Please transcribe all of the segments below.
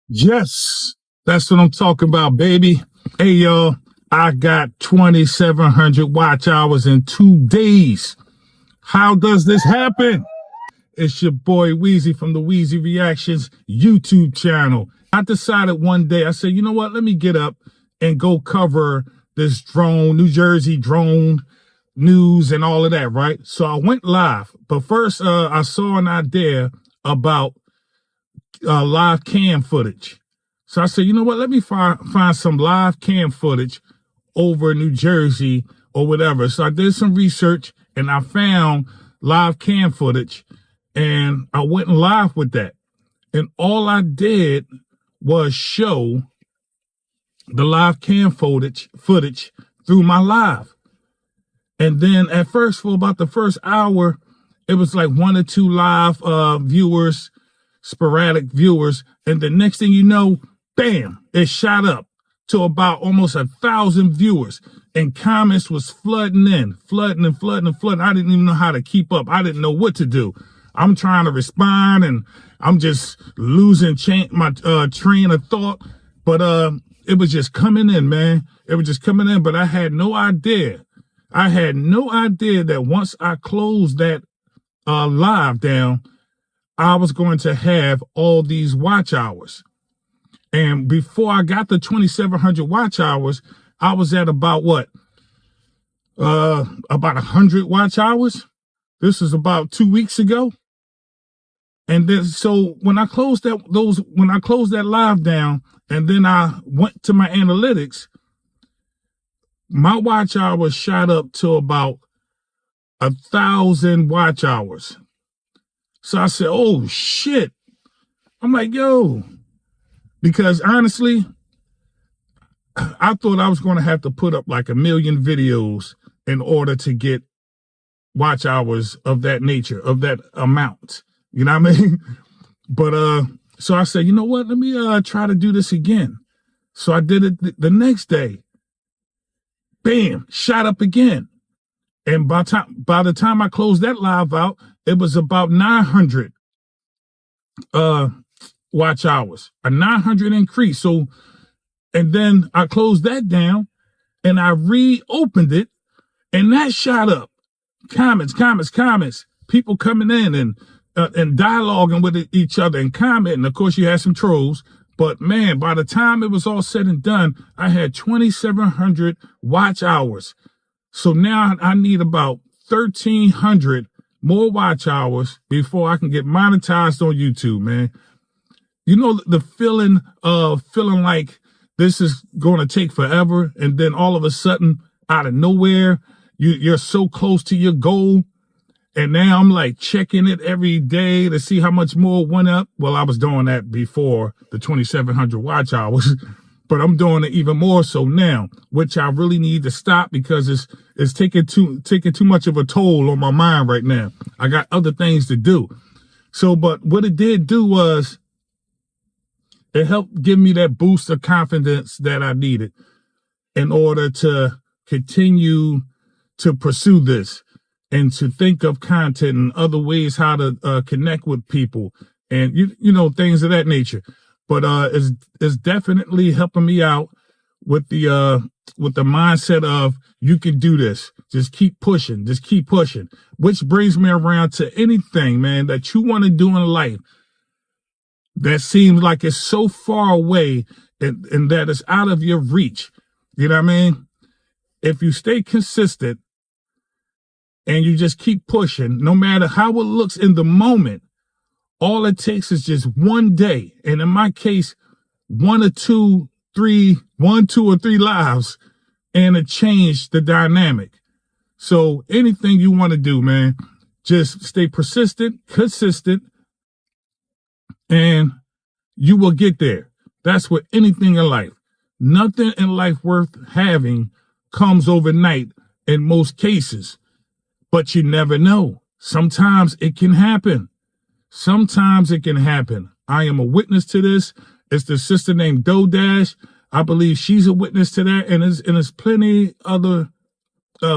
Yes, that's what I'm talking about, baby. Hey, y'all, I got 2,700 watch hours in 2 days. How does this happen? It's your boy Weezy from the Weezy Reactions YouTube channel. I decided one day, I said, you know what? Let me get up and go cover this New Jersey drone news and all of that, right? So I went live. But first, I saw an idea about live cam footage. So I said, you know what? Let me find some live cam footage over New Jersey or whatever. So I did some research and I found live cam footage and I went live with that. And all I did was show the live cam footage through my live. And then at first, for about the first hour, it was like 1 or 2 live viewers, sporadic viewers. And the next thing you know, bam, it shot up to about almost 1,000 viewers. And comments was flooding in, flooding. I didn't even know how to keep up. I didn't know what to do. I'm trying to respond and I'm just losing my train of thought. But it was just coming in, man. It was just coming in. But I had no idea. That once I closed that live down, I was going to have all these watch hours. And before I got the 2,700 watch hours, I was at about what? About 100 watch hours. This is about 2 weeks ago. And then, so when I closed that live down, and then I went to my analytics, my watch hours shot up to about 1,000 watch hours. So I said, oh shit. I'm like, yo, because honestly, I thought I was going to have to put up like 1 million videos in order to get watch hours of that nature, of that amount. You know what I mean? But, so I said, you know what? Let me, try to do this again. So I did it the next day. Bam, shot up again. And by the time I closed that live out, it was about 900, watch hours, a 900 increase. So, and then I closed that down and I reopened it and that shot up. Comments, people coming in and dialoguing with each other and commenting. Of course, you had some trolls, but man, by the time it was all said and done, I had 2,700 watch hours. So now I need about 1,300 more watch hours before I can get monetized on YouTube, man. You know, the feeling of feeling like this is going to take forever. And then all of a sudden, out of nowhere, you're so close to your goal. And now I'm like checking it every day to see how much more went up. Well, I was doing that before the 2,700 watch hours, but I'm doing it even more so now, which I really need to stop because it's taking too much of a toll on my mind right now. I got other things to do. So, but what it did do was it helped give me that boost of confidence that I needed in order to continue to pursue this and to think of content and other ways how to connect with people and you know things of that nature. But it's definitely helping me out with the mindset of you can do this. Just keep pushing. Which brings me around to anything, man, that you want to do in life that seems like it's so far away and that it's out of your reach. You know what I mean? If you stay consistent and you just keep pushing, no matter how it looks in the moment, all it takes is just one day. And in my case, 1, 2 or 3 lives, and it changed the dynamic. So anything you want to do, man, just stay persistent, consistent, and you will get there. That's with anything in life. Nothing in life worth having comes overnight in most cases. But you never know. Sometimes it can happen. I am a witness to this. It's the sister named Dodash. I believe she's a witness to that. And there's plenty other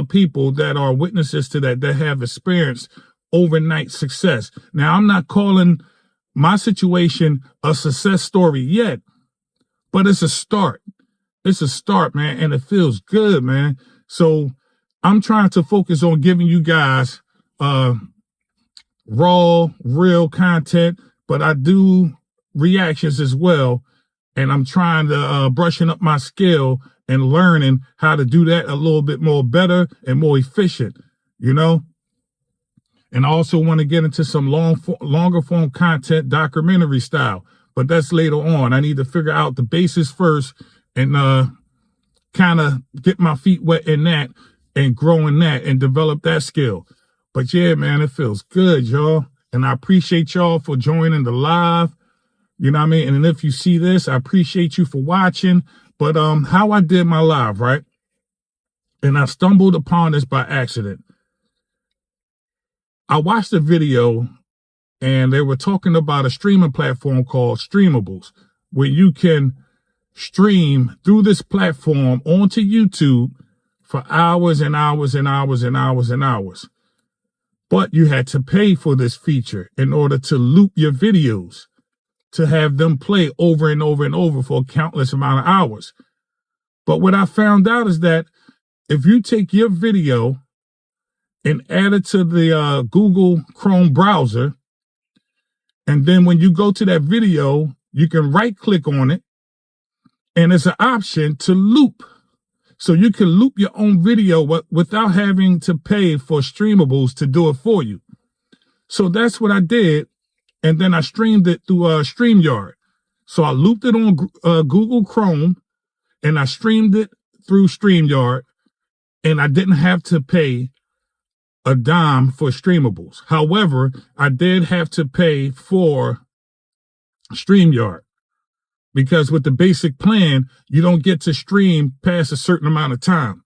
people that are witnesses to that have experienced overnight success. Now, I'm not calling my situation a success story yet, but it's a start. It's a start, man, and it feels good, man. So I'm trying to focus on giving you guys raw, real content, but I do reactions as well. And I'm trying to brushing up my skill and learning how to do that a little bit more better and more efficient, you know? And I also want to get into some longer form content, documentary style, but that's later on. I need to figure out the basis first and kind of get my feet wet in that and grow in that and develop that skill. But yeah, man, it feels good, y'all. And I appreciate y'all for joining the live. You know what I mean? And if you see this, I appreciate you for watching. But how I did my live, right? And I stumbled upon this by accident. I watched a video and they were talking about a streaming platform called Streamables, where you can stream through this platform onto YouTube for hours and hours and hours and hours and hours. But you had to pay for this feature in order to loop your videos, to have them play over and over and over for a countless amount of hours. But what I found out is that if you take your video and add it to the Google Chrome browser, and then when you go to that video, you can right click on it, and it's an option to loop. So you can loop your own video without having to pay for Streamables to do it for you. So that's what I did. And then I streamed it through StreamYard. So I looped it on Google Chrome and I streamed it through StreamYard, and I didn't have to pay a dime for Streamables. However, I did have to pay for StreamYard, because with the basic plan, you don't get to stream past a certain amount of time.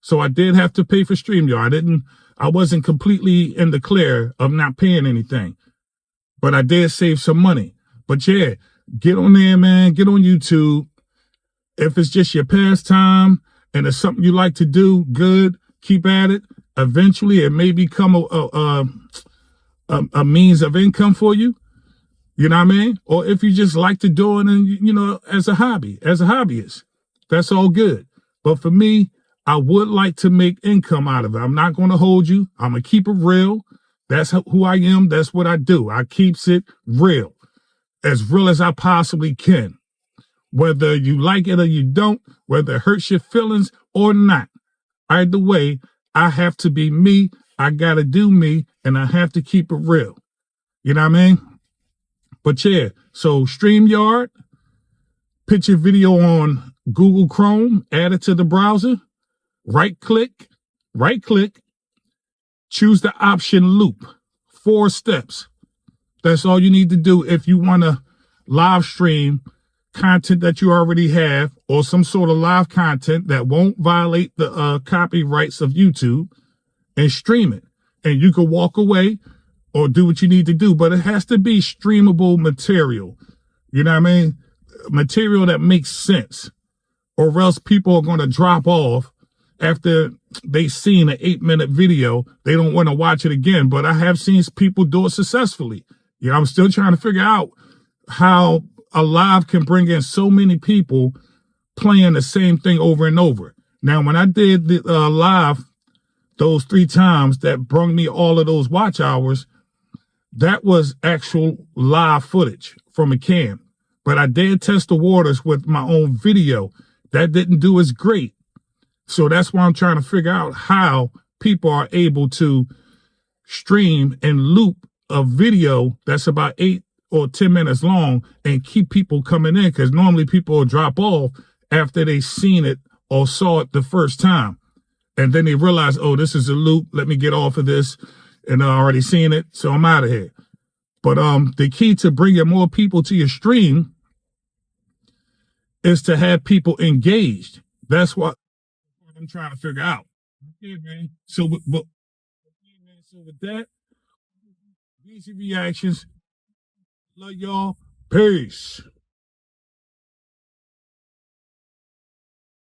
So I did have to pay for StreamYard. I wasn't completely in the clear of not paying anything, but I did save some money. But yeah, get on there, man. Get on YouTube. If it's just your pastime and it's something you like to do, good, keep at it. Eventually, it may become a means of income for you. You know what I mean? Or if you just like to do it and, you know, as a hobby, as a hobbyist, that's all good. But for me, I would like to make income out of it. I'm not going to hold you. I'm going to keep it real. That's who I am. That's what I do. I keeps it real as I possibly can. Whether you like it or you don't, whether it hurts your feelings or not. Either way, I have to be me. I got to do me, and I have to keep it real. You know what I mean? But yeah, so StreamYard, put your video on Google Chrome, add it to the browser, right click, choose the option loop, 4 steps. That's all you need to do if you want to live stream content that you already have, or some sort of live content that won't violate the copyrights of YouTube, and stream it. And you can walk away or do what you need to do, but it has to be streamable material. You know what I mean? Material that makes sense, or else people are going to drop off after they've seen an 8-minute video. They don't want to watch it again. But I have seen people do it successfully. You know, I'm still trying to figure out how a live can bring in so many people playing the same thing over and over. Now, when I did the live those 3 times that brought me all of those watch hours, that was actual live footage from a cam. But I did test the waters with my own video. That didn't do as great. So that's why I'm trying to figure out how people are able to stream and loop a video that's about 8 or 10 minutes long and keep people coming in, because normally people will drop off after they've seen it or saw it the first time. And then they realize, oh, this is a loop. Let me get off of this. And I already seen it, so I'm out of here. But the key to bringing more people to your stream is to have people engaged. That's what I'm trying to figure out. Okay, man. So with that, Weezy reactions. Love y'all. Peace.